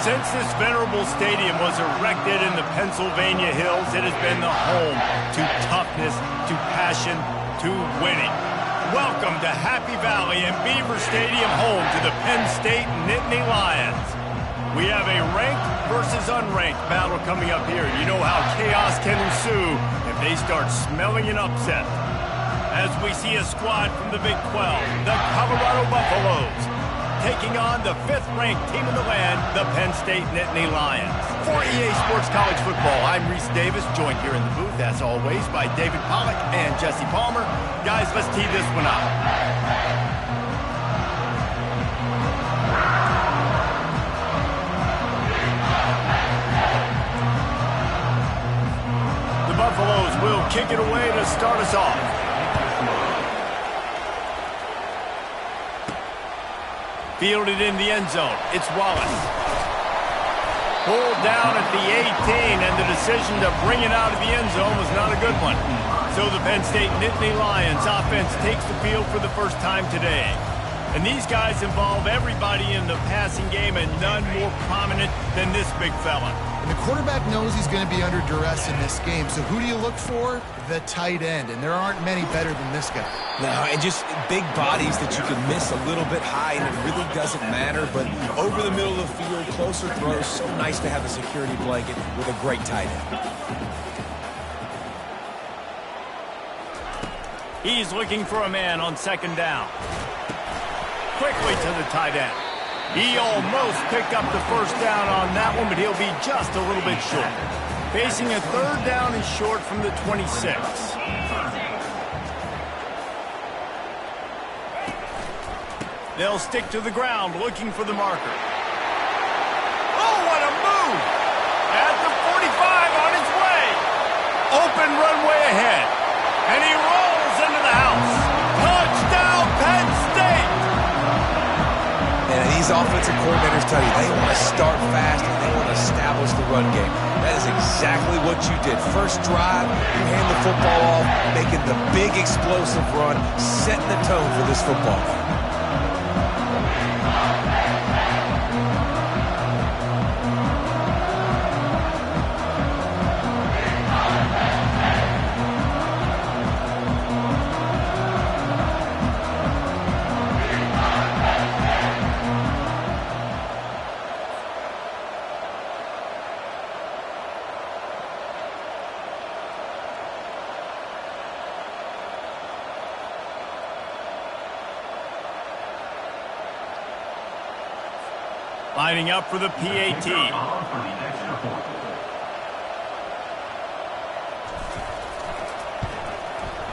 Since this venerable stadium was erected in the Pennsylvania Hills, it has been the home to toughness, to passion, to winning. Welcome to Happy Valley and Beaver Stadium, home to the Penn State Nittany Lions. We have a ranked versus unranked battle coming up here. You know how chaos can ensue if they start smelling an upset. As we see a squad from the Big 12, the Colorado Buffaloes, taking on the 5th-ranked team in the land, the Penn State Nittany Lions. For EA Sports College Football, I'm Reese Davis, joined here in the booth, as always, by David Pollack and Jesse Palmer. Guys, let's tee this one up. The Buffaloes will kick it away to start us off. Fielded in the end zone. It's Wallace. Pulled down at the 18, and the decision to bring it out of the end zone was not a good one. So the Penn State Nittany Lions offense takes the field for the first time today. And these guys involve everybody in the passing game, and none more prominent than this big fella. And the quarterback knows he's going to be under duress in this game. So who do you look for? The tight end. And there aren't many better than this guy. No, and just big bodies that you can miss a little bit high, and it really doesn't matter. But over the middle of the field, closer throws, so nice to have a security blanket with a great tight end. He's looking for a man on second down. Quickly to the tight end. He almost picked up the first down on that one, but he'll be just a little bit short. Facing a 3rd down and short from the 26. They'll stick to the ground, looking for the marker. Oh, what a move! At the 45, on his way. Open runway ahead. And he rolls into the house. Touchdown, Penn State! And these offensive coordinators tell you they want to start fast and they want to establish the run game. That is exactly what you did. First drive, you hand the football off, making the big explosive run, setting the tone for this football game. Lining up for the PAT.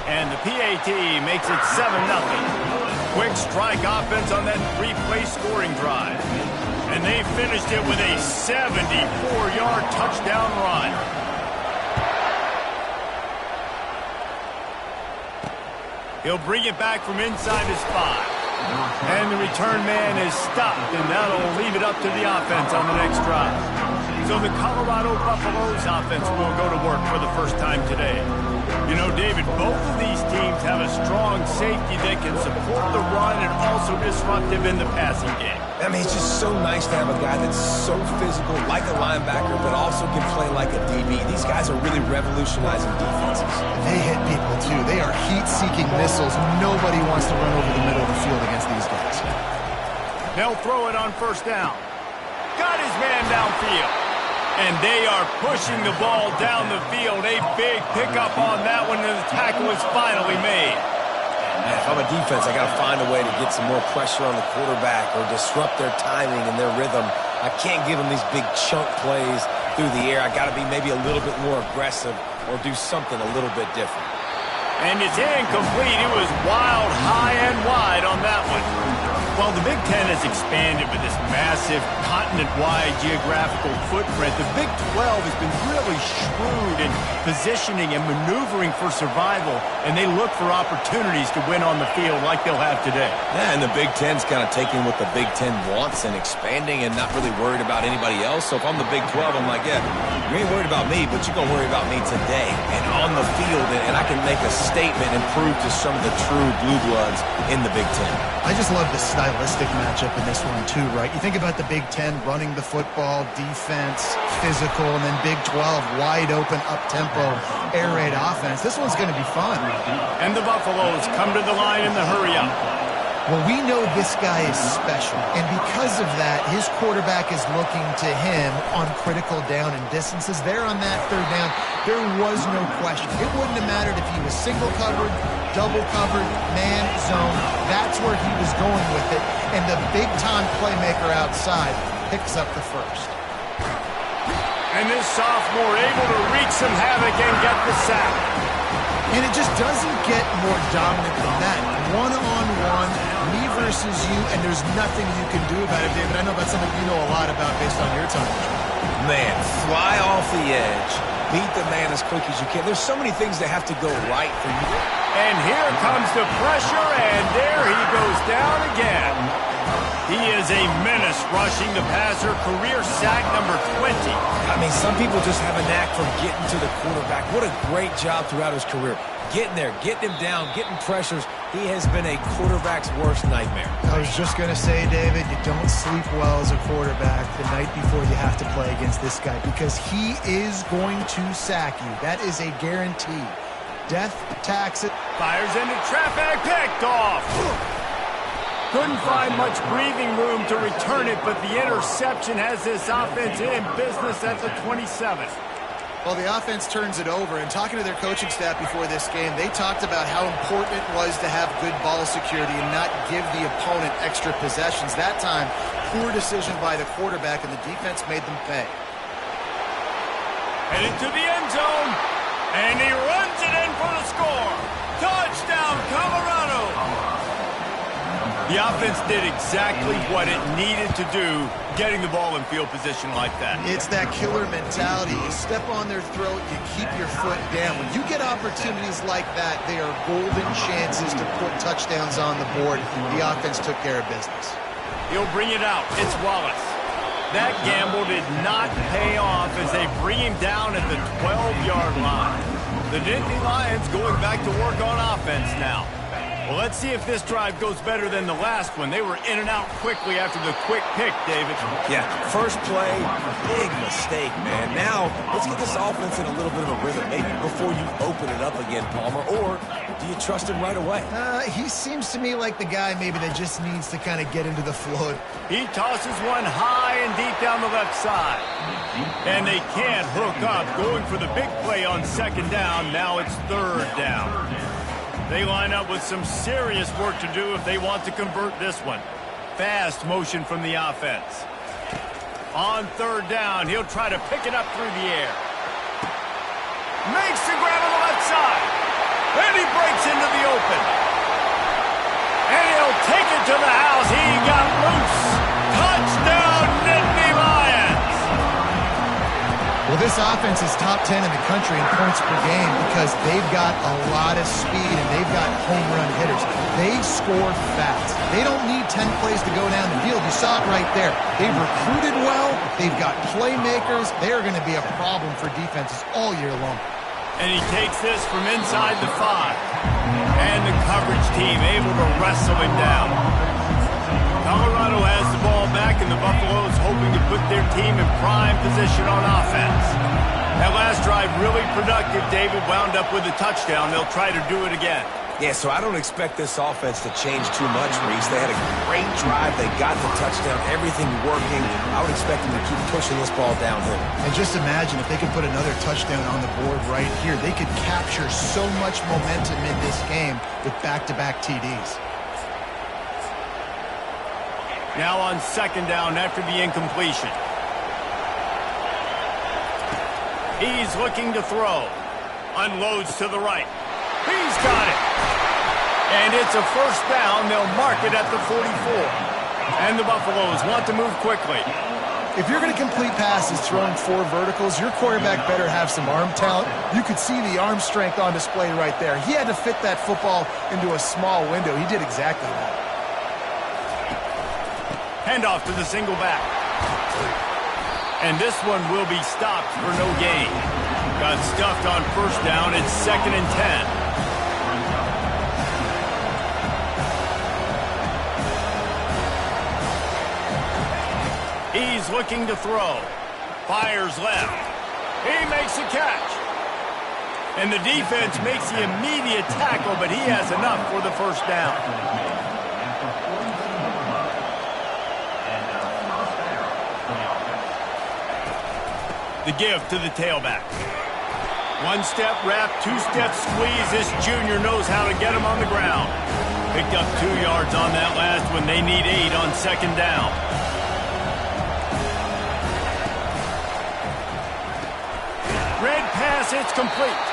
And the PAT makes it 7-0. Quick strike offense on that 3-play scoring drive. And they finished it with a 74-yard touchdown run. He'll bring it back from inside his 5. And the return man is stopped, and that'll leave it up to the offense on the next drive. So the Colorado Buffaloes offense will go to work for the first time today. You know, David, both of these teams have a strong safety that can support the run and also disruptive in the passing game. I mean, it's just so nice to have a guy that's so physical, like a linebacker, but also can play like a DB. These guys are really revolutionizing defenses. They hit people, too. They are heat-seeking missiles. Nobody wants to run over the middle of the field against these guys. They'll throw it on first down. Got his man downfield. And they are pushing the ball down the field. A big pickup on that one, and the tackle is finally made. If I'm a defense, I got to find a way to get some more pressure on the quarterback or disrupt their timing and their rhythm. I can't give them these big chunk plays through the air. I got to be maybe a little bit more aggressive or do something a little bit different. And it's incomplete. It was wild, high and wide on that one. Well, the Big Ten has expanded with this massive continent-wide geographical footprint. The Big 12 has been really shrewd in positioning and maneuvering for survival, and they look for opportunities to win on the field like they'll have today. Yeah, and the Big Ten's kind of taking what the Big Ten wants and expanding and not really worried about anybody else. So if I'm the Big 12, I'm like, yeah, you ain't worried about me, but you're going to worry about me today and on the field, and I can make a statement and prove to some of the true blue bloods in the Big Ten. I just love the style stylistic matchup in this one too, right? You think about the Big Ten running the football, defense, physical, and then Big 12 wide open, up-tempo, air raid offense. This one's going to be fun. And the Buffaloes come to the line in the hurry-up. Well, we know this guy is special, and because of that, his quarterback is looking to him on critical down and distances. There on that third down, there was no question. It wouldn't have mattered if he was single covered, double covered, man, zone. That's where he was going with it, and the big-time playmaker outside picks up the first. And this sophomore able to wreak some havoc and get the sack. And it just doesn't get more dominant than that. One-on-one, me versus you, and there's nothing you can do about it, David. I know that's something you know a lot about based on your time. Man, fly off the edge, beat the man as quick as you can. There's so many things that have to go right for you. And here comes the pressure, and there he goes down again. He is a menace rushing the passer, career sack number 20. I mean, some people just have a knack for getting to the quarterback. What a great job throughout his career. Getting there, getting him down, getting pressures. He has been a quarterback's worst nightmare. I was just going to say, David, you don't sleep well as a quarterback the night before you have to play against this guy because he is going to sack you. That is a guarantee. Death, tax it. Fires into traffic, picked off. Couldn't find much breathing room to return it, but the interception has this offense in business at the 27. Well, the offense turns it over, and talking to their coaching staff before this game, they talked about how important it was to have good ball security and not give the opponent extra possessions. That time, poor decision by the quarterback, and the defense made them pay. Headed to the end zone, and he runs it in for the score. Touchdown, Colorado! The offense did exactly what it needed to do, getting the ball in field position like that. It's that killer mentality. You step on their throat, you keep your foot down. When you get opportunities like that, they are golden chances to put touchdowns on the board. The offense took care of business. He'll bring it out. It's Wallace. That gamble did not pay off as they bring him down at the 12-yard line. The Nittany Lions going back to work on offense now. Well, let's see if this drive goes better than the last one. They were in and out quickly after the quick pick, David. Yeah, first play, big mistake, man. Now, let's get this offense in a little bit of a rhythm, maybe before you open it up again, Palmer. Or do you trust him right away? He seems to me like the guy maybe that just needs to kind of get into the flow. He tosses one high and deep down the left side. And they can't hook up, going for the big play on second down. Now it's third down. They line up with some serious work to do if they want to convert this one. Fast motion from the offense. On third down, he'll try to pick it up through the air. Makes the grab on the left side. And he breaks into the open. And he'll take it to the house. He got loose. Touchdown, Nittany Lions. Well, this offense is top 10 in the country in points per game because they've got a lot of speed and they've got home run hitters. They score fast. They don't need 10 plays to go down the field. You saw it right there. They've recruited well. They've got playmakers. They are going to be a problem for defenses all year long. And he takes this from inside the 5. And the coverage team able to wrestle him down. Colorado has the ball back, and the Buffaloes hoping to put their team in prime position on offense. That last drive really productive. David wound up with a touchdown. They'll try to do it again. Yeah, so I don't expect this offense to change too much, Reese. They had a great drive. They got the touchdown, everything working. I would expect them to keep pushing this ball downhill. And just imagine if they could put another touchdown on the board right here. They could capture so much momentum in this game with back-to-back TDs. Now on second down after the incompletion. He's looking to throw. Unloads to the right. He's got it. And it's a first down. They'll mark it at the 44. And the Buffaloes want to move quickly. If you're going to complete passes throwing 4 verticals, your quarterback better have some arm talent. You could see the arm strength on display right there. He had to fit that football into a small window. He did exactly that. Handoff to the single back. And this one will be stopped for no gain. Got stuffed on first down. It's 2nd and 10. He's looking to throw. Fires left. He makes a catch. And the defense makes the immediate tackle, but he has enough for the first down. The give to the tailback. One-step wrap, two-step squeeze. This junior knows how to get him on the ground. Picked up 2 yards on that last one. They need 8 on second down. Red pass, it's complete.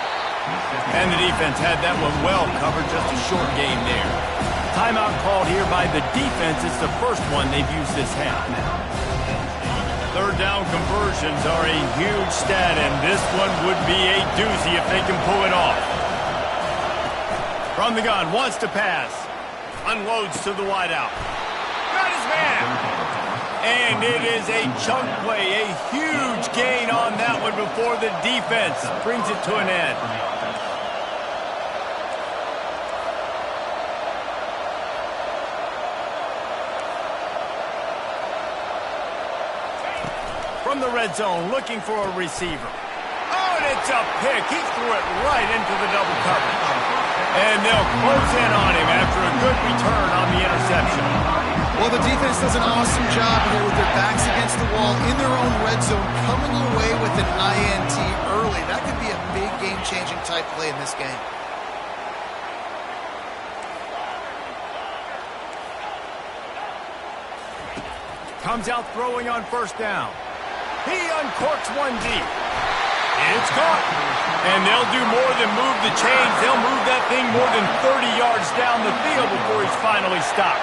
And the defense had that one well covered, just a short game there. Timeout called here by the defense. It's the first one they've used this half. Third down conversions are a huge stat, and this one would be a doozy if they can pull it off. From the gun, wants to pass. Unloads to the wideout. Got his man. And it is a chunk play, a huge gain on that one before the defense brings it to an end. From the red zone, looking for a receiver. Oh, and it's a pick. He threw it right into the double coverage. And they'll close in on him after a good return on the interception. Well, the defense does an awesome job here with their backs against the wall in their own red zone, coming away with an INT early. That could be a big game-changing type play in this game. Comes out throwing on first down. He uncorks one deep. It's caught. And they'll do more than move the chains. They'll move that thing more than 30 yards down the field before he's finally stopped.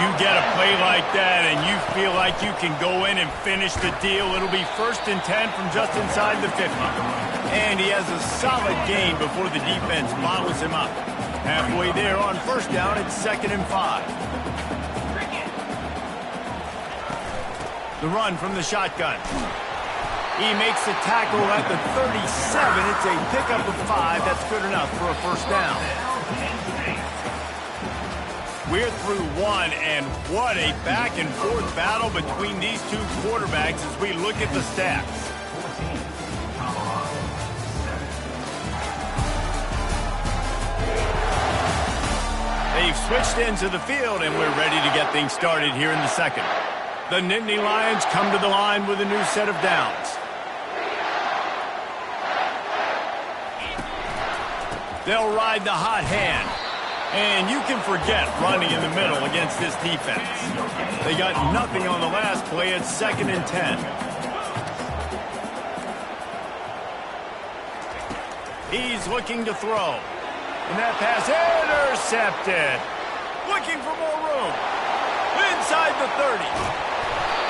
You get a play like that and you feel like you can go in and finish the deal. It'll be 1st and 10 from just inside the 50. And he has a solid gain before the defense bottles him up. Halfway there on first down, it's 2nd and 5. The run from the shotgun. He makes the tackle at the 37. It's a pickup of 5. That's good enough for a first down. We're through one, and what a back-and-forth battle between these two quarterbacks as we look at the stats. They've switched into the field, and we're ready to get things started here in the second. The Nittany Lions come to the line with a new set of downs. They'll ride the hot hand. And you can forget running in the middle against this defense. They got nothing on the last play. It's 2nd and 10. He's looking to throw. And that pass intercepted. Looking for more room. Inside the 30.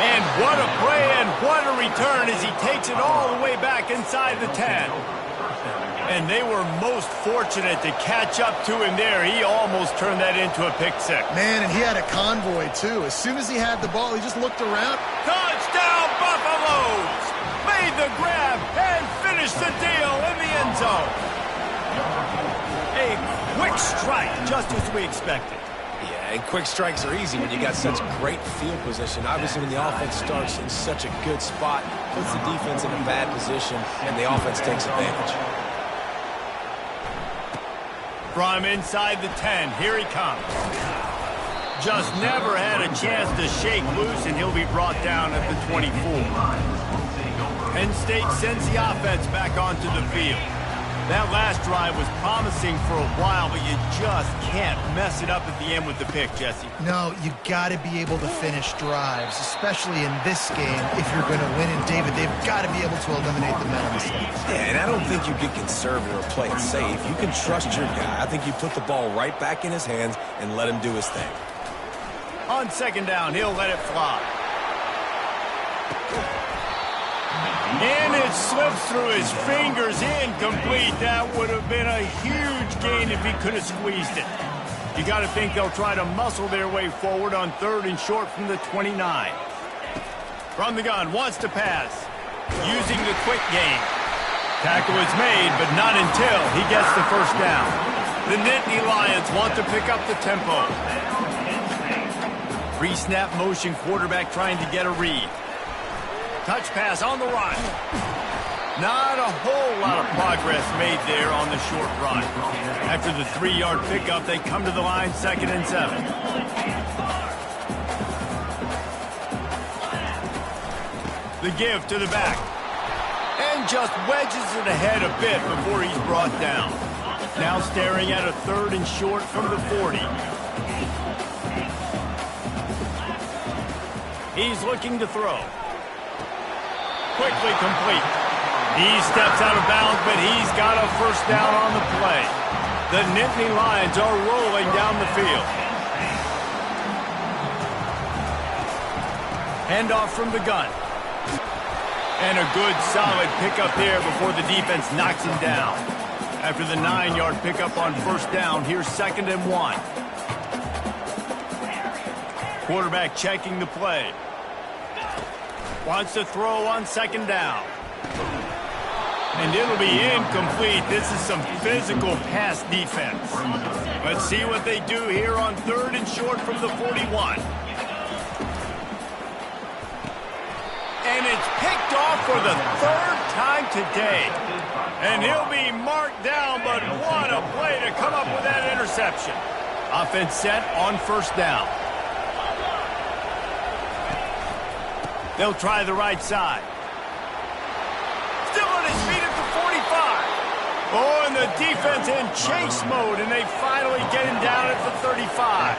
And what a play and what a return as he takes it all the way back inside the 10. And they were most fortunate to catch up to him there. He almost turned that into a pick six. Man, and he had a convoy, too. As soon as he had the ball, he just looked around. Touchdown, Buffaloes! Made the grab and finished the deal in the end zone. A quick strike, just as we expected. Yeah, and quick strikes are easy when you got such great field position. Obviously, when the offense starts in such a good spot, puts the defense in a bad position, and the offense takes advantage. From inside the 10, here he comes. Just never had a chance to shake loose, and he'll be brought down at the 24. Penn State sends the offense back onto the field. That last drive was promising for a while, but you just can't mess it up at the end with the pick, Jesse. No, you got to be able to finish drives, especially in this game. If you're going to win, and David, they've got to be able to eliminate the mental mistakes. Yeah, and I don't think you get conservative or play it safe. You can trust your guy. I think you put the ball right back in his hands and let him do his thing. On second down, he'll let it fly. And it slips through his fingers, incomplete. That would have been a huge gain if he could have squeezed it. You got to think they'll try to muscle their way forward on 3rd and short from the 29. From the gun, wants to pass. Using the quick game. Tackle is made, but not until he gets the first down. The Nittany Lions want to pick up the tempo. Pre-snap motion quarterback trying to get a read. Touch pass on the run. Not a whole lot of progress made there on the short run. After the 3-yard pickup, they come to the line 2nd and 7. The give to the back. And just wedges it ahead a bit before he's brought down. Now staring at a 3rd and short from the 40. He's looking to throw. Quickly complete. He steps out of bounds, but he's got a first down on the play. The Nittany Lions are rolling down the field. Handoff from the gun. And a good, solid pickup there before the defense knocks him down. After the 9-yard pickup on first down, here's 2nd and 1. Quarterback checking the play. Wants to throw on 2nd down. And it'll be incomplete. This is some physical pass defense. Let's see what they do here on 3rd and short from the 41. And it's picked off for the 3rd time today. And he'll be marked down, but what a play to come up with that interception. Offense set on first down. They'll try the right side. Still on his feet at the 45. Oh, and the defense in chase mode, and they finally get him down at the 35.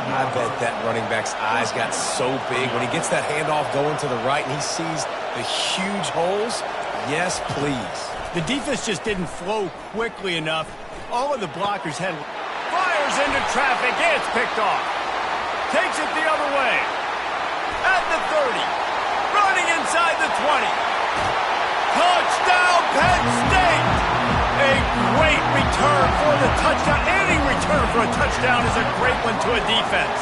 I bet that running back's eyes got so big when he gets that handoff going to the right and he sees the huge holes. Yes, please. The defense just didn't flow quickly enough. All of the blockers had... Fires into traffic. It's picked off. Takes it the other way. At the 30. Running inside the 20. Touchdown, Penn State! A great return for the touchdown. Any return for a touchdown is a great one to a defense.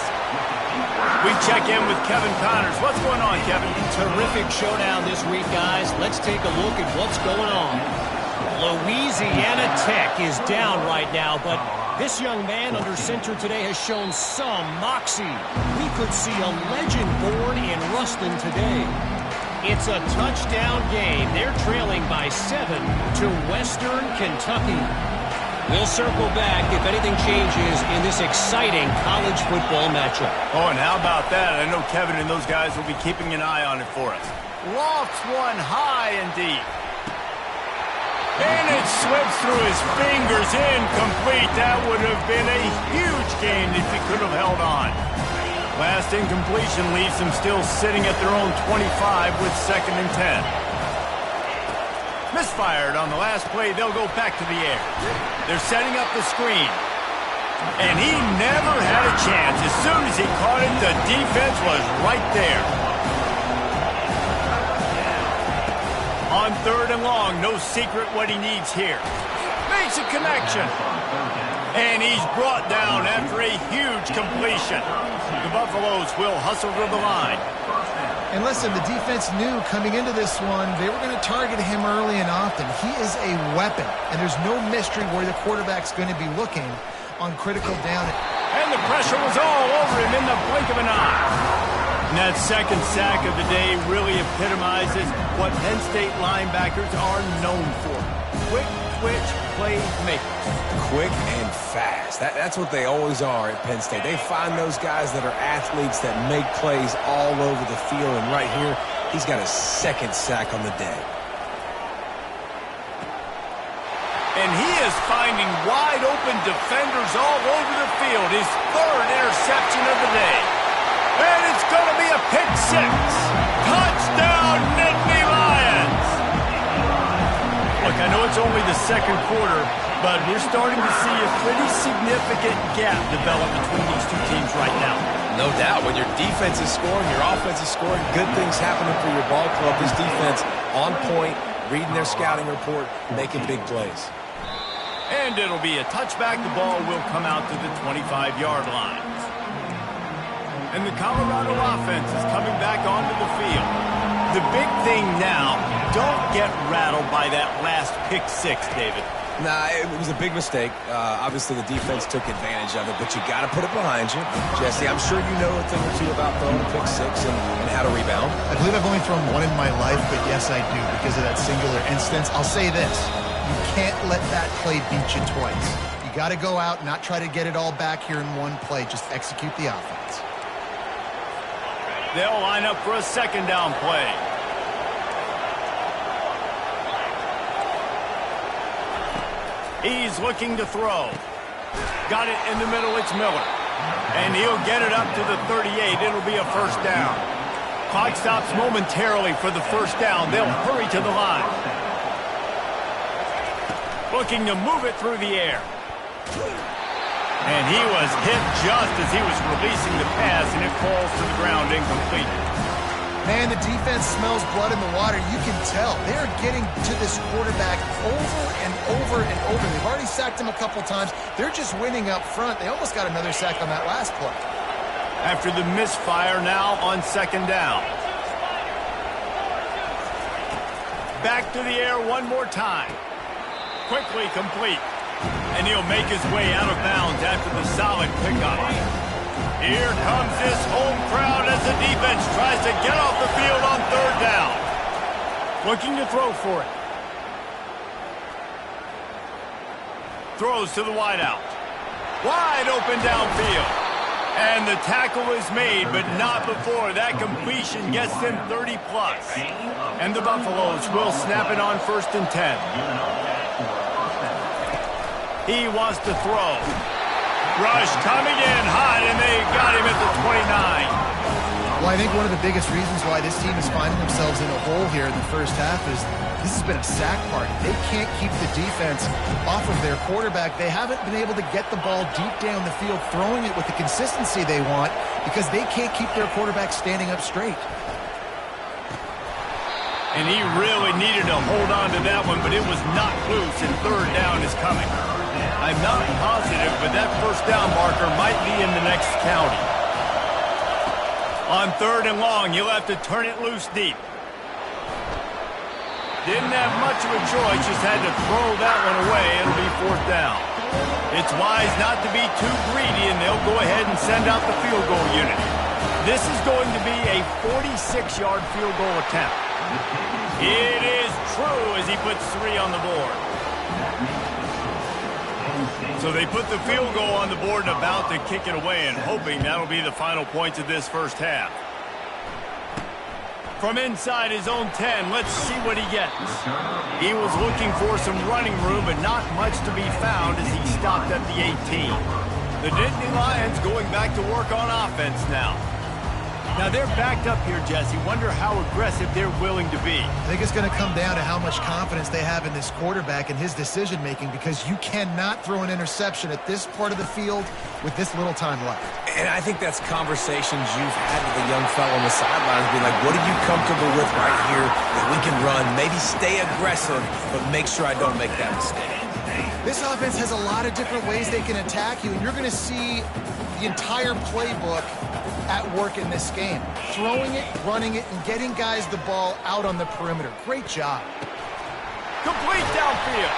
We check in with Kevin Connors. What's going on, Kevin? Terrific showdown this week, guys. Let's take a look at what's going on. Louisiana Tech is down right now, but this young man under center today has shown some moxie. We could see a legend born in Ruston today. It's a touchdown game. They're trailing by 7 to Western Kentucky. We'll circle back if anything changes in this exciting college football matchup. Oh, and how about that? I know Kevin and those guys will be keeping an eye on it for us. Lofts one high and deep. And it slips through his fingers, incomplete. That would have been a huge gain if he could have held on. Last incompletion leaves them still sitting at their own 25 with 2nd and 10. Misfired on the last play. They'll go back to the air. They're setting up the screen. And he never had a chance. As soon as he caught it, the defense was right there. On 3rd and long, no secret what he needs here. Makes a connection. And he's brought down after a huge completion. The Buffaloes will hustle to the line. And listen, the defense knew coming into this one, they were going to target him early and often. He is a weapon, and there's no mystery where the quarterback's going to be looking on critical down. And the pressure was all over him in the blink of an eye. And that 2nd sack of the day really epitomizes what Penn State linebackers are known for. Quick twitch playmakers. Quick and fast. That's what they always are at Penn State. They find those guys that are athletes that make plays all over the field. And right here, he's got his 2nd sack on the day. And he is finding wide open defenders all over the field. His 3rd interception of the day. And it's going to be a pick 6. Touchdown, Nittany Lions! Look, I know it's only the 2nd quarter, but we're starting to see a pretty significant gap develop between these two teams right now. No doubt. When your defense is scoring, your offense is scoring, good things happening for your ball club. This defense on point, reading their scouting report, making big plays. And it'll be a touchback. The ball will come out to the 25-yard line. And the Colorado offense is coming back onto the field. The big thing now, don't get rattled by that last pick 6, David. Nah, it was a big mistake. Obviously, the defense took advantage of it, but you got to put it behind you. Jesse, I'm sure you know a thing or two about throwing a pick six and how to rebound. I believe I've only thrown one in my life, but yes, I do because of that singular instance. I'll say this. You can't let that play beat you twice. You got to go out, not try to get it all back here in one play. Just execute the offense. They'll line up for a second down play. He's looking to throw. Got it in the middle. It's Miller. And he'll get it up to the 38. It'll be a first down. Clock stops momentarily for the first down. They'll hurry to the line. Looking to move it through the air. And he was hit just as he was releasing the pass, and it falls to the ground incomplete. Man, the defense smells blood in the water. You can tell. They're getting to this quarterback over and over and over. They've already sacked him a couple times. They're just winning up front. They almost got another sack on that last play. After the misfire, now on second down. Back to the air one more time. Quickly complete. And he'll make his way out of bounds after the solid pickup. Here comes this home crowd as the defense tries to get off the field on third down. Looking to throw for it. Throws to the wideout. Wide open downfield. And the tackle is made, but not before that completion gets them 30+. And the Buffaloes will snap it on 1st and 10. He wants to throw. Rush coming in hot, and they got him at the 29. Well, I think one of the biggest reasons why this team is finding themselves in a hole here in the first half is this has been a sack party. They can't keep the defense off of their quarterback. They haven't been able to get the ball deep down the field, throwing it with the consistency they want because they can't keep their quarterback standing up straight. And he really needed to hold on to that one, but it was knocked loose, and third down is coming. I'm not positive, but that first down marker might be in the next county. On third and long, you'll have to turn it loose deep. Didn't have much of a choice, just had to throw that one away. It'll be fourth down. It's wise not to be too greedy, and they'll go ahead and send out the field goal unit. This is going to be a 46-yard field goal attempt. It is true as he puts 3 on the board. So they put the field goal on the board and about to kick it away, and hoping that'll be the final points of this first half. From inside his own 10, let's see what he gets. He was looking for some running room, but not much to be found as he stopped at the 18. The Nittany Lions going back to work on offense now. Now they're backed up here, Jesse. Wonder how aggressive they're willing to be. I think it's going to come down to how much confidence they have in this quarterback and his decision-making, because you cannot throw an interception at this part of the field with this little time left. And I think that's conversations you've had with a young fellow on the sidelines, being like, what are you comfortable with right here that we can run? Maybe stay aggressive, but make sure I don't make that mistake. This offense has a lot of different ways they can attack you, and you're going to see the entire playbook at work in this game. Throwing it, running it, and getting guys the ball out on the perimeter. Great job. Complete downfield.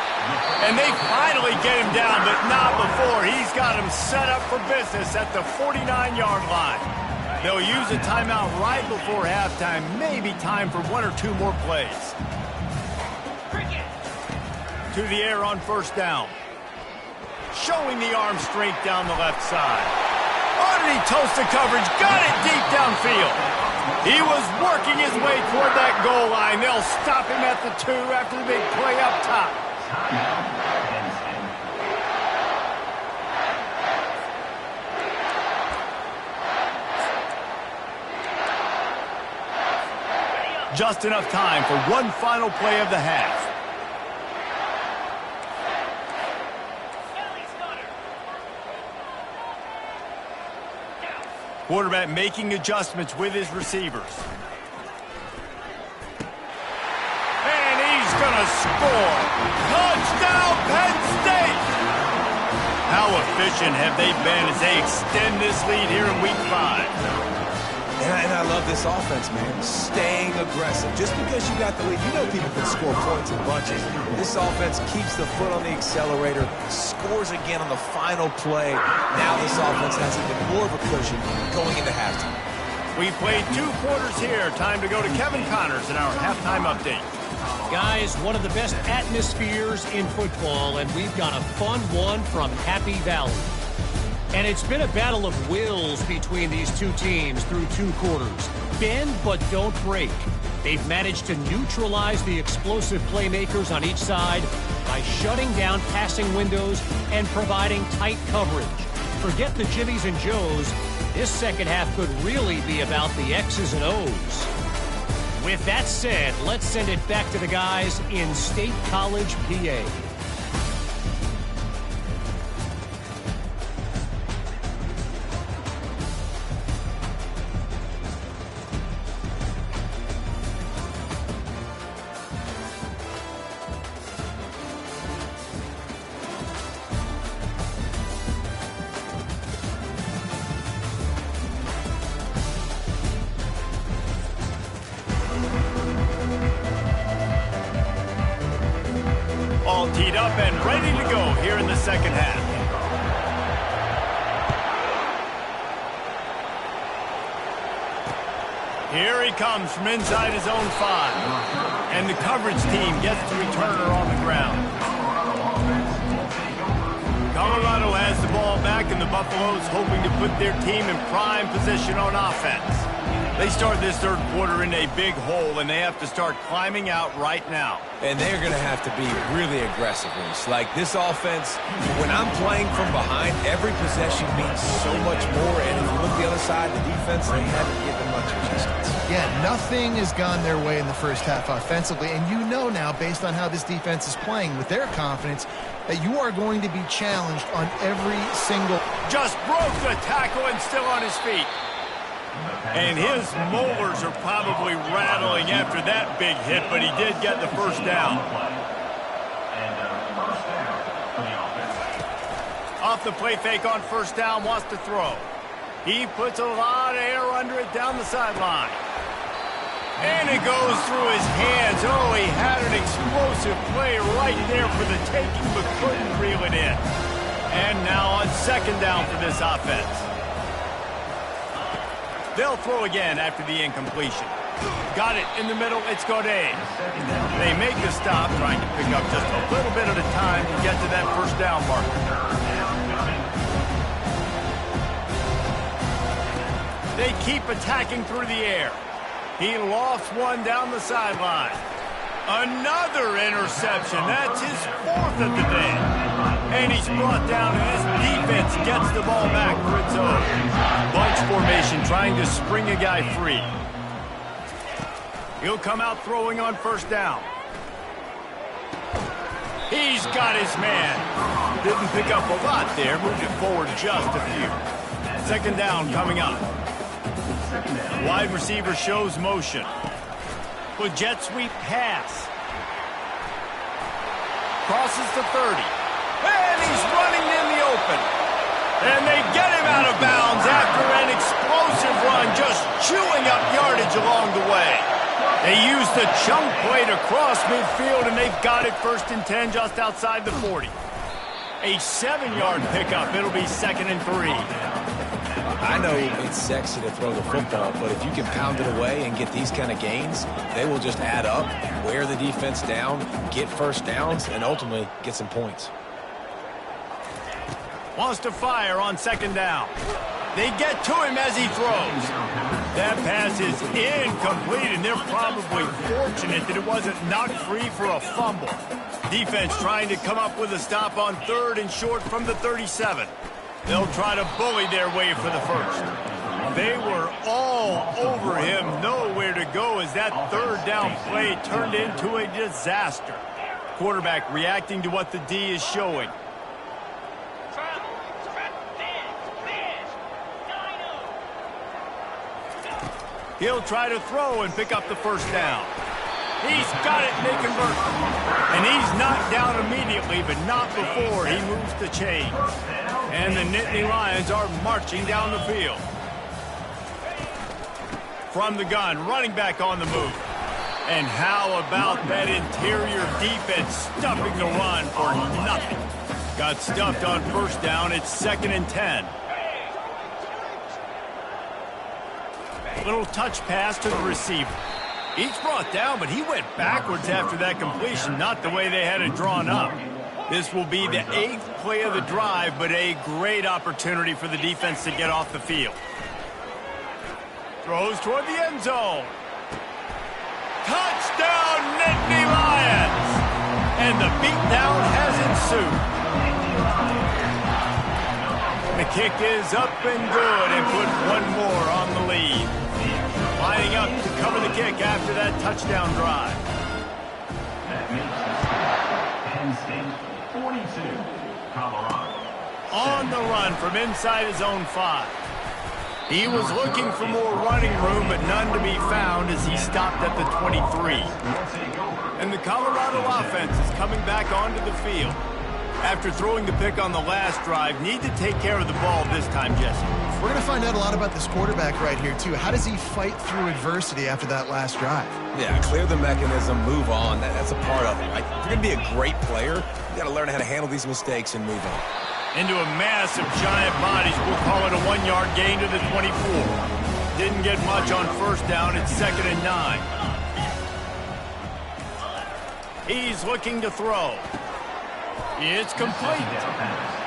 And they finally get him down, but not before. He's got him set up for business at the 49-yard line. They'll use a timeout right before halftime. Maybe time for 1 or 2 more plays. To the air on first down. Showing the arm strength down the left side. Underneath toasted coverage, got it deep downfield. He was working his way toward that goal line. They'll stop him at the 2 after the big play up top. Just enough time for one final play of the half. Quarterback making adjustments with his receivers. And he's going to score. Touchdown, Penn State! How efficient have they been as they extend this lead here in Week 5? And I love this offense, man. Staying aggressive. Just because you got the lead, you know people can score points in bunches. This offense keeps the foot on the accelerator, scores again on the final play. Now this offense has even more of a cushion going into halftime. We played 2 quarters here. Time to go to Kevin Connors in our halftime update. Guys, one of the best atmospheres in football, and we've got a fun one from Happy Valley. And it's been a battle of wills between these two teams through 2 quarters. Bend but don't break. They've managed to neutralize the explosive playmakers on each side by shutting down passing windows and providing tight coverage. Forget the Jimmies and Joes. This second half could really be about the X's and O's. With that said, let's send it back to the guys in State College, PA. All teed up and ready to go here in the second half. Here he comes from inside his own 5. And the coverage team gets the returner on the ground. Colorado has the ball back, and the Buffaloes hoping to put their team in prime position on offense. They start this third quarter in a big hole, and they have to start climbing out right now. And they're going to have to be really aggressive, Reese. Like this offense, when I'm playing from behind, every possession means so much more. And if you look the other side, the defense, they haven't given much resistance. Yeah, nothing has gone their way in the first half offensively. And you know now, based on how this defense is playing with their confidence, that you are going to be challenged on every single... Just broke the tackle and still on his feet. And his molars are probably rattling after that big hit, but he did get the first down. Off the play fake on first down, wants to throw. He puts a lot of air under it down the sideline. And it goes through his hands. Oh, he had an explosive play right there for the taking, but couldn't reel it in. And now on second down for this offense. They'll throw again after the incompletion. Got it in the middle. It's Godet. They make the stop, trying to pick up just a little bit at a time to get to that first down marker. They keep attacking through the air. He lofts one down the sideline. Another interception. That's his 4th of the day. And he's brought down, and his defense gets the ball back for its own. Bunch formation trying to spring a guy free. He'll come out throwing on first down. He's got his man. Didn't pick up a lot there. Moved it forward just a few. Second down coming up. Wide receiver shows motion. With jet sweep pass. Crosses the 30. And he's running in the open. And they get him out of bounds after an explosive run, just chewing up yardage along the way. They use the chunk play to cross midfield, and they've got it 1st and 10 just outside the 40. A 7-yard pickup. It'll be 2nd and 3. I know it's sexy to throw the football, but if you can pound it away and get these kind of gains, they will just add up, wear the defense down, get first downs, and ultimately get some points. Wants to fire on second down. They get to him as he throws. That pass is incomplete, and they're probably fortunate that it wasn't knocked free for a fumble. Defense trying to come up with a stop on 3rd and short from the 37. They'll try to bully their way for the first. They were all over him, nowhere to go as that 3rd down play turned into a disaster. Quarterback reacting to what the D is showing. He'll try to throw and pick up the first down. He's got it, and they convert. And he's knocked down immediately, but not before he moves the chains. And the Nittany Lions are marching down the field. From the gun, running back on the move. And how about that interior defense stuffing the run for nothing? Got stuffed on first down. It's 2nd and 10. Little touch pass to the receiver. He's brought down, but he went backwards after that completion, not the way they had it drawn up. This will be the 8th play of the drive, but a great opportunity for the defense to get off the field. Throws toward the end zone. Touchdown, Nittany Lions! And the beatdown has ensued. The kick is up and good and put one more on the lead. Lining up to cover the kick after that touchdown drive. Penn State 42, Colorado. On the run from inside his own 5. He was looking for more running room, but none to be found as he stopped at the 23. And the Colorado offense is coming back onto the field. After throwing the pick on the last drive, need to take care of the ball this time, Jesse. We're going to find out a lot about this quarterback right here, too. How does he fight through adversity after that last drive? Yeah, clear the mechanism, move on. That's a part of it, right? If you're going to be a great player, you got to learn how to handle these mistakes and move on. Into a mass of giant bodies. We'll call it a 1-yard gain to the 24. Didn't get much on first down. It's 2nd and 9. He's looking to throw. It's complete.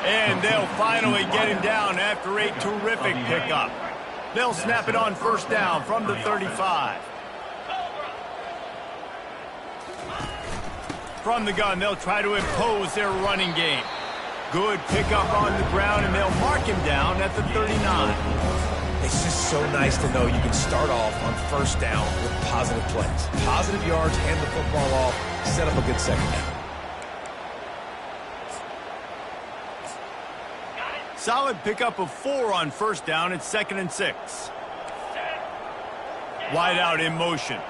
And they'll finally get him down after a terrific pickup. They'll snap it on first down from the 35. From the gun, they'll try to impose their running game. Good pickup on the ground, and they'll mark him down at the 39. It's just so nice to know you can start off on first down with positive plays. Positive yards, hand the football off, set up a good second down. Solid pickup of 4 on first down. It's 2nd and 6. Wide out in motion.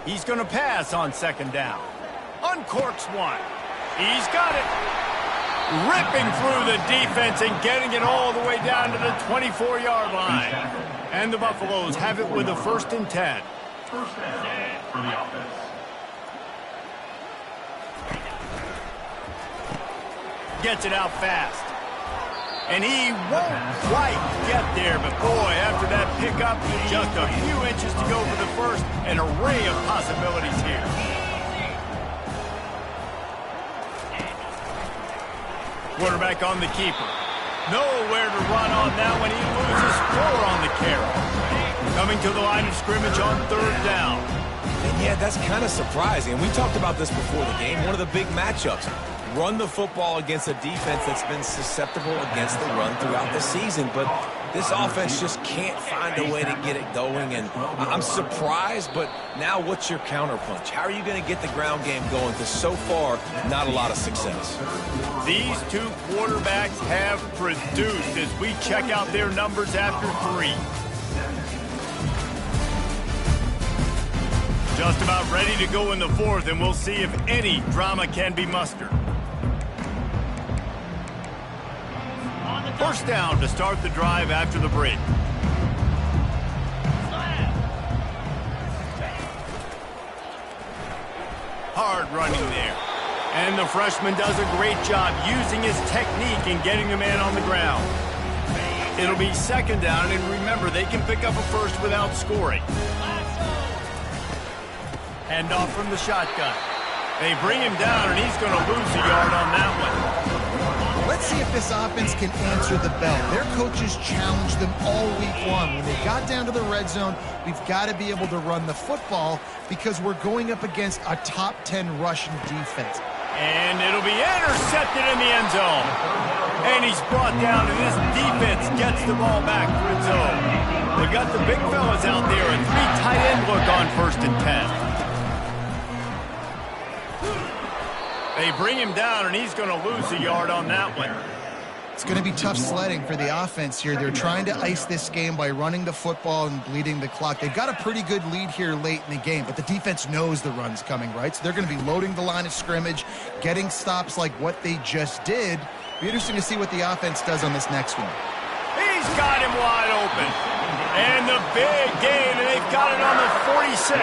He's going to pass on 2nd down. Uncorks one. He's got it. Ripping through the defense and getting it all the way down to the 24-yard line. And the Buffaloes have it with a 1st and 10. First down for the offense. Gets it out fast. And he won't quite get there, but boy, after that pickup, just a few inches to go for the first. An array of possibilities here. Quarterback on the keeper. Nowhere to run on that when he loses 4 on the carry. Coming to the line of scrimmage on 3rd down. And yeah, that's kind of surprising. And we talked about this before the game. One of the big matchups. Run the football against a defense that's been susceptible against the run throughout the season. But this offense just can't find a way to get it going. And I'm surprised, but now what's your counterpunch? How are you going to get the ground game going? Because so far, not a lot of success. These two quarterbacks have produced as we check out their numbers after 3. Just about ready to go in the 4th, and we'll see if any drama can be mustered. First down to start the drive after the break. Hard running there. And the freshman does a great job using his technique and getting the man on the ground. It'll be 2nd down, and remember, they can pick up a first without scoring. Handoff from the shotgun. They bring him down, and he's going to lose a yard on that one. Let's see if this offense can answer the bell. Their coaches challenged them all week long. When they got down to the red zone, we've got to be able to run the football because we're going up against a top 10 Russian defense. And it'll be intercepted in the end zone. And he's brought down, and this defense gets the ball back for its own. They've got the big fellas out there, a 3 tight end look on 1st and 10. They bring him down, and he's going to lose a yard on that one. It's going to be tough sledding for the offense here. They're trying to ice this game by running the football and bleeding the clock. They've got a pretty good lead here late in the game, but the defense knows the run's coming, right? So they're going to be loading the line of scrimmage, getting stops like what they just did. Be interesting to see what the offense does on this next one. He's got him wide open. And the big gain, and they've got it on the 46.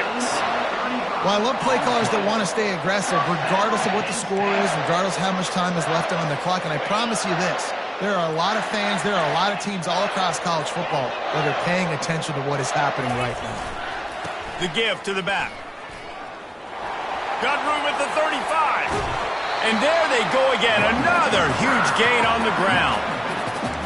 Well, I love play callers that want to stay aggressive regardless of what the score is, regardless of how much time is left on the clock. And I promise you this, there are a lot of fans, there are a lot of teams all across college football that are paying attention to what is happening right now. The give to the back. Got room at the 35. And there they go again. Another huge gain on the ground.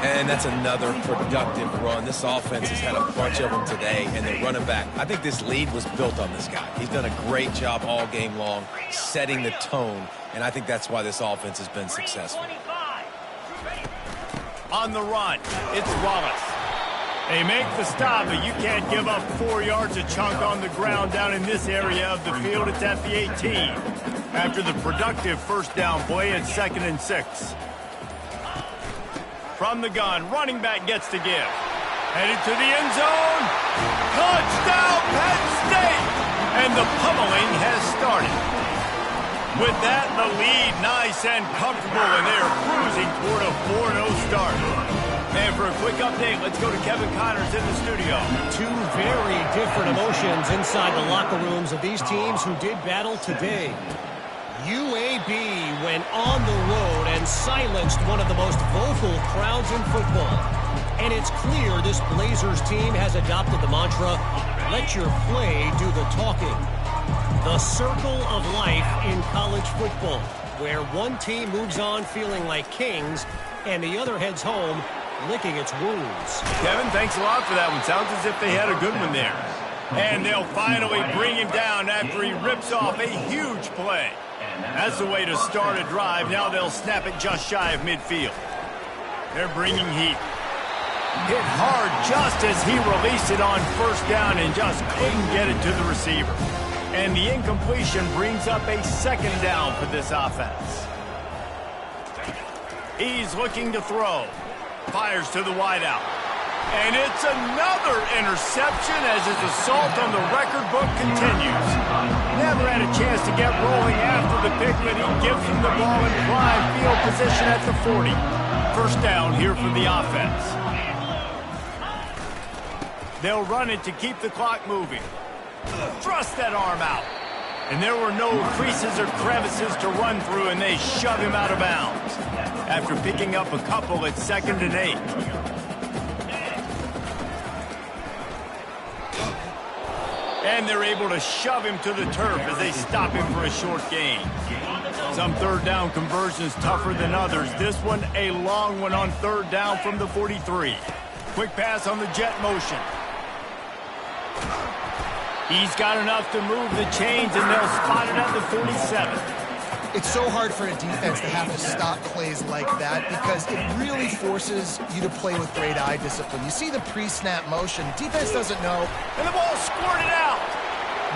And that's another productive run. This offense has had a bunch of them today, and they're running back. I think this lead was built on this guy. He's done a great job all game long, setting the tone, and I think that's why this offense has been successful. On the run, it's Wallace. They make the stop, but you can't give up 4 yards a chunk on the ground down in this area of the field. It's at the 18. After the productive first down play, it's 2nd and 6. From the gun, running back gets to give. Headed to the end zone. Touchdown, Penn State! And the pummeling has started. With that, the lead nice and comfortable, and they are cruising toward a 4-0 start. And for a quick update, let's go to Kevin Connors in the studio. Two very different emotions inside the locker rooms of these teams who did battle today. UAB went on the road and silenced one of the most vocal crowds in football. And it's clear this Blazers team has adopted the mantra, let your play do the talking. The circle of life in college football, where one team moves on feeling like kings and the other heads home licking its wounds. Kevin, thanks a lot for that one. Sounds as if they had a good one there. And they'll finally bring him down after he rips off a huge play. That's the way to start a drive. Now they'll snap it just shy of midfield. They're bringing heat. Hit hard just as he released it on first down and just couldn't get it to the receiver. And the incompletion brings up a 2nd down for this offense. He's looking to throw. Fires to the wideout. And it's another interception as his assault on the record book continues. Never had a chance to get rolling after the pick, but he gives him the ball in prime field position at the 40. First down here for the offense. They'll run it to keep the clock moving. Thrust that arm out. And there were no creases or crevices to run through, and they shove him out of bounds. After picking up a couple, it's 2nd and 8. And they're able to shove him to the turf as they stop him for a short gain. Some 3rd down conversions tougher than others. This one a long one on 3rd down from the 43. Quick pass on the jet motion. He's got enough to move the chains, and they'll spot it at the 47. It's so hard for a defense to have to stop plays like that because it really forces you to play with great eye discipline. You see the pre-snap motion. Defense doesn't know. And the ball squirted out.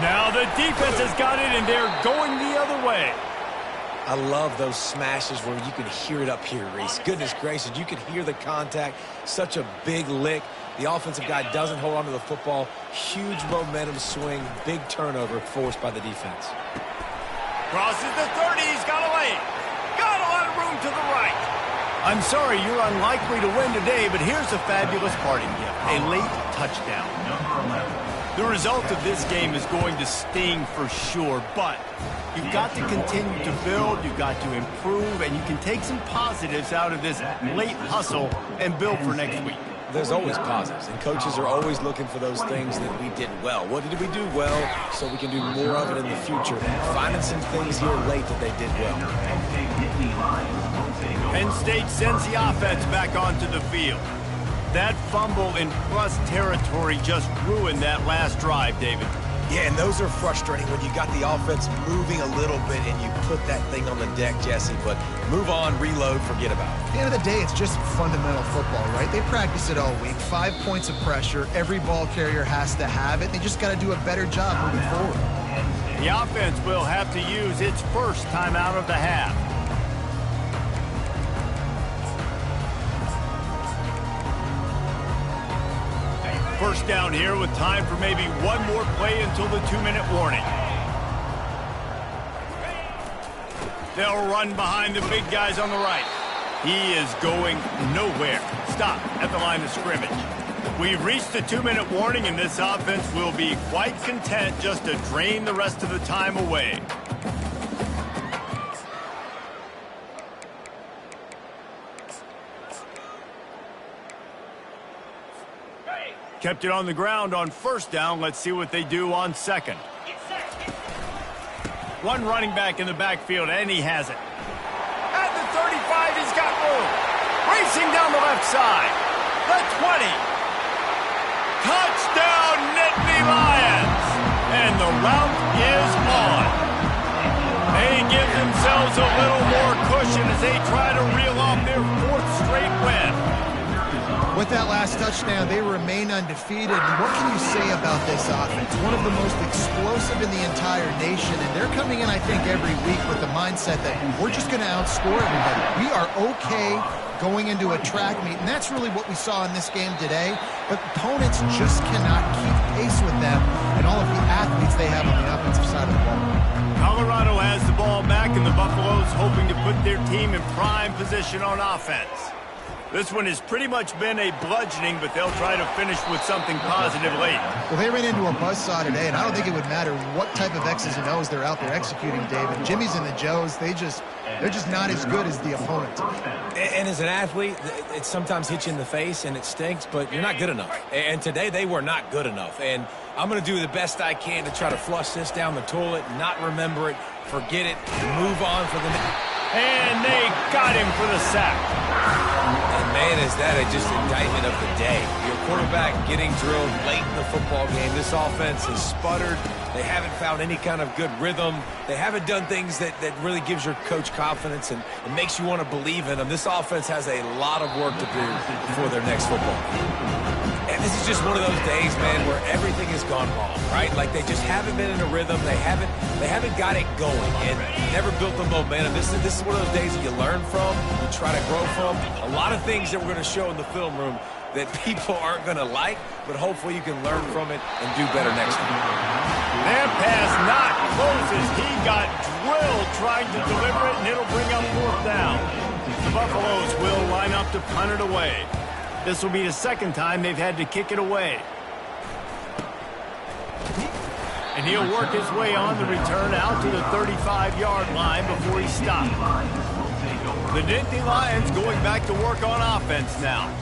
Now the defense has got it, and they're going the other way. I love those smashes where you can hear it up here, Reese. Goodness gracious, you can hear the contact. Such a big lick. The offensive guy doesn't hold on to the football. Huge momentum swing. Big turnover forced by the defense. Crosses the 30. He's got a lane. Got a lot of room to the right. I'm sorry you're unlikely to win today, but here's a fabulous parting gift. A late touchdown. The result of this game is going to sting for sure, but you've got to continue to build, you've got to improve, and you can take some positives out of this late hustle and build for next week. There's always positives, and coaches are always looking for those things that we did well. What did we do well so we can do more of it in the future? Finding some things here late that they did well. Penn State sends the offense back onto the field. That fumble in plus territory just ruined that last drive, David. Yeah, and those are frustrating when you got the offense moving a little bit and you put that thing on the deck, Jesse, but move on, reload, forget about it. At the end of the day, it's just fundamental football, right? They practice it all week. 5 points of pressure. Every ball carrier has to have it. They just got to do a better job moving forward. The offense will have to use its first timeout of the half. First down here with time for maybe one more play until the 2-minute warning. They'll run behind the big guys on the right. He is going nowhere. Stop at the line of scrimmage. We've reached the 2-minute warning, and this offense will be quite content just to drain the rest of the time away. Kept it on the ground on first down. Let's see what they do on second. One running back in the backfield, and he has it. At the 35, he's got room. Racing down the left side. The 20. Touchdown, Nittany Lions. And the route is on. They give themselves a little more cushion as they try to reel off their 4th straight win. With that last touchdown, they remain undefeated. And what can you say about this offense? One of the most explosive in the entire nation, and they're coming in, I think, every week with the mindset that we're just going to outscore everybody. We are okay going into a track meet, and that's really what we saw in this game today. But opponents just cannot keep pace with them and all of the athletes they have on the offensive side of the ball. Colorado has the ball back, and the Buffaloes hoping to put their team in prime position on offense. This one has pretty much been a bludgeoning, but they'll try to finish with something positive late. Well, they ran into a buzzsaw today, and I don't think it would matter what type of X's and O's they're out there executing, David. Jimmy's and the Joes, they're just not as good as the opponent. And as an athlete, it sometimes hits you in the face, and it stinks, but you're not good enough. And today, they were not good enough. And I'm going to do the best I can to try to flush this down the toilet, not remember it, forget it, move on for the next. And they got him for the sack. And man, is that just indictment of the day. Your quarterback getting drilled late in the football game. This offense has sputtered. They haven't found any kind of good rhythm. They haven't done things that really gives your coach confidence and it makes you want to believe in them. This offense has a lot of work to do before their next football game. And this is just one of those days, man, where everything has gone wrong, right? Like they just haven't been in a rhythm. They haven't got it going and never built the momentum. This is one of those days that you learn from, you try to grow from. A lot of things that we're going to show in the film room that people aren't going to like, but hopefully you can learn from it and do better next time. Their pass not close as he got drilled trying to deliver it, and it'll bring up 4th down. The Buffaloes will line up to punt it away. This will be the 2nd time they've had to kick it away. And he'll work his way on the return out to the 35-yard line before he stopped. The Nittany Lions going back to work on offense now.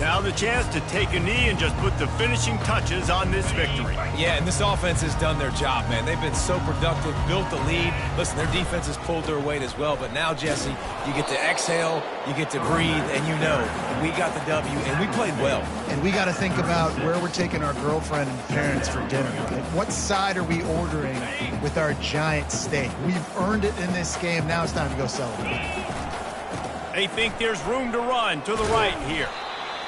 Now the chance to take a knee and just put the finishing touches on this victory. Yeah, and this offense has done their job, man. They've been so productive, built the lead. Listen, their defense has pulled their weight as well. But now, Jesse, you get to exhale, you get to breathe, and you know we got the W, and we played well. And we got to think about where we're taking our girlfriend and parents for dinner. Right? What side are we ordering with our giant steak? We've earned it in this game. Now it's time to go celebrate. They think there's room to run to the right here.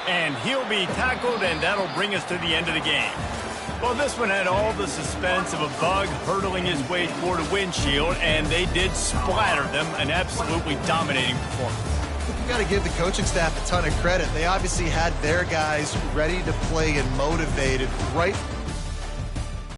And he'll be tackled, and that'll bring us to the end of the game. Well, this one had all the suspense of a bug hurtling his way toward a windshield, and they did splatter them, an absolutely dominating performance. You've got to give the coaching staff a ton of credit. They obviously had their guys ready to play and motivated right